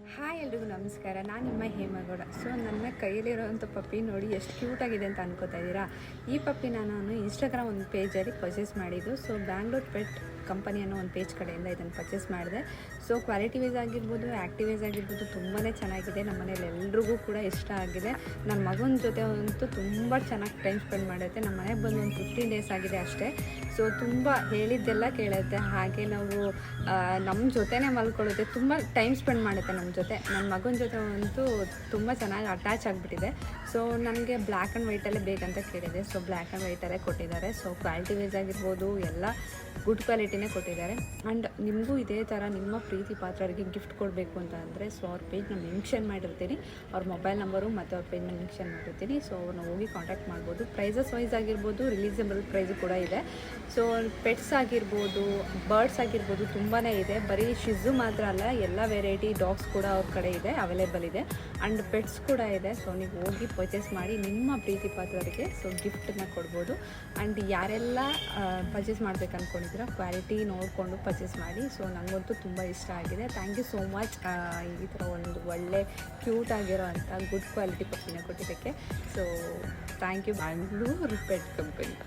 Hi ಎಲ್ರಿಗೂ ನಮಸ್ಕಾರ. ನಾನು ನಿಮ್ಮ ಹೇಮಗೌಡ. ಸೊ ನನ್ನ ಕೈಯಲ್ಲಿರೋವಂಥ ಪಪ್ಪಿ ನೋಡಿ ಎಷ್ಟು ಕ್ಯೂಟಾಗಿದೆ ಅಂತ ಅನ್ಕೋತಾ ಇದ್ದೀರಾ. ಈ ಪಪ್ಪಿನ ನಾನು ಇನ್ಸ್ಟಾಗ್ರಾಮ್ ಒಂದು ಪೇಜಲ್ಲಿ ಪರ್ಚೇಸ್ ಮಾಡಿದ್ದು. ಸೊ ಬ್ಯಾಂಗ್ಳೂರ್ ಪೆಟ್ ಕಂಪನಿ ಅನ್ನೋ ಒಂದು ಪೇಜ್ ಕಡೆಯಿಂದ ಇದನ್ನು ಪರ್ಚೇಸ್ ಮಾಡಿದೆ. ಸೊ ಕ್ವಾಲಿಟಿ ವೈಸ್ ಆಗಿರ್ಬೋದು, ಆ್ಯಕ್ಟಿವ್ ವೈಸ್ ಆಗಿರ್ಬೋದು ತುಂಬಾ ಚೆನ್ನಾಗಿದೆ. ನಮ್ಮ ಮನೇಲಿ ಎಲ್ರಿಗೂ ಕೂಡ ಇಷ್ಟ ಆಗಿದೆ. ನನ್ನ ಮಗನ ಜೊತೆ ಅಂತೂ ತುಂಬ ಚೆನ್ನಾಗಿ ಟೈಮ್ ಸ್ಪೆಂಡ್ ಮಾಡುತ್ತೆ. ನಮ್ಮ ಮನೆಗೆ ಬಂದು ಒಂದು 15 ಡೇಸ್ ಆಗಿದೆ ಅಷ್ಟೇ. ಸೊ ತುಂಬ ಹೇಳಿದ್ದೆಲ್ಲ ಕೇಳುತ್ತೆ. ಹಾಗೆ ನಾವು ನಮ್ಮ ಜೊತೆನೇ ಮಲ್ಕೊಳ್ಳುತ್ತೆ, ತುಂಬ ಟೈಮ್ ಸ್ಪೆಂಡ್ ಮಾಡುತ್ತೆ ನಮ್ಮ ಜೊತೆ. ನನ್ನ ಮಗನ ಜೊತೆ ಅಂತೂ ತುಂಬ ಚೆನ್ನಾಗಿ ಅಟ್ಯಾಚ್ ಆಗಿಬಿಟ್ಟಿದೆ. ಸೊ ನನಗೆ ಬ್ಲ್ಯಾಕ್ ಆ್ಯಂಡ್ ವೈಟಲ್ಲೇ ಬೇಕಂತ ಕೇಳಿದೆ. ಸೊ ಬ್ಲ್ಯಾಕ್ ಆ್ಯಂಡ್ ವೈಟಲ್ಲೇ ಕೊಟ್ಟಿದ್ದಾರೆ. ಸೊ ಕ್ವಾಲಿಟಿ ವೈಸ್ ಆಗಿರ್ಬೋದು ಎಲ್ಲ ಗುಡ್ ಕ್ವಾಲಿಟಿನೇ ಕೊಟ್ಟಿದ್ದಾರೆ. ಆ್ಯಂಡ್ ನಿಮಗೂ ಇದೇ ಥರ ನಿಮ್ಮ ಪ್ರೀತಿ ಪಾತ್ರರಿಗೆ ಗಿಫ್ಟ್ ಕೊಡಬೇಕು ಅಂತ ಅಂದರೆ ಸೊ ಅವ್ರ ಪೇಜ್ನ ಮೆನ್ಷನ್ ಮಾಡಿರ್ತೀನಿ. ಅವ್ರ ಮೊಬೈಲ್ ನಂಬರು ಮತ್ತು ಅವ್ರ ಪೇಜ್ನ ಮೆನ್ಷನ್ ಮಾಡಿರ್ತೀನಿ. ಸೊ ಅವ್ರನ್ನ ಹೋಗಿ ಕಾಂಟ್ಯಾಕ್ಟ್ ಮಾಡ್ಬೋದು. ಪ್ರೈಸಸ್ ವೈಸ್ ಆಗಿರ್ಬೋದು ರಿಲೀಸಬಲ್ ಪ್ರೈಸು ಕೂಡ ಇದೆ. ಸೊ ಪೆಟ್ಸ್ ಆಗಿರ್ಬೋದು, ಬರ್ಡ್ಸ್ ಆಗಿರ್ಬೋದು ತುಂಬಾ ಇದೆ. ಬರೀ ಶಿಝು ಮಾತ್ರ ಅಲ್ಲ, ಎಲ್ಲ ವೆರೈಟಿ ಡಾಗ್ಸ್ ಕೂಡ ಅವ್ರ ಕಡೆ ಇದೆ, ಅವೈಲೇಬಲ್ ಇದೆ. ಆ್ಯಂಡ್ ಪೆಟ್ಸ್ ಕೂಡ ಇದೆ. ಸೊ ನೀವು ಹೋಗಿ ಪರ್ಚೇಸ್ ಮಾಡಿ ನಿಮ್ಮ ಪ್ರೀತಿ ಪಾತ್ರರಿಗೆ ಸೊ ಗಿಫ್ಟನ್ನ ಕೊಡ್ಬೋದು. ಆ್ಯಂಡ್ ಯಾರೆಲ್ಲ ಪರ್ಚೇಸ್ ಮಾಡ್ಬೇಕು ಅಂದ್ಕೊಂಡಿದ್ದೀರಾ ಕ್ವಾಲಿಟಿ ನೋಡಿಕೊಂಡು ಪರ್ಚೇಸ್ ಮಾಡಿ. ಸೊ ನನಗಂತೂ ತುಂಬ ಇಷ್ಟ ಆಗಿದೆ. ಥ್ಯಾಂಕ್ ಯು ಸೋ ಮಚ್ ಈ ಥರ ಒಂದು ಒಳ್ಳೆ ಕ್ಯೂಟ್ ಆಗಿರೋ ಅಂಥ ಗುಡ್ ಕ್ವಾಲಿಟಿ ಪಪ್ಪಿನ ಕೊಟ್ಟಿದ್ದಕ್ಕೆ. So thank you Bangalore pet company.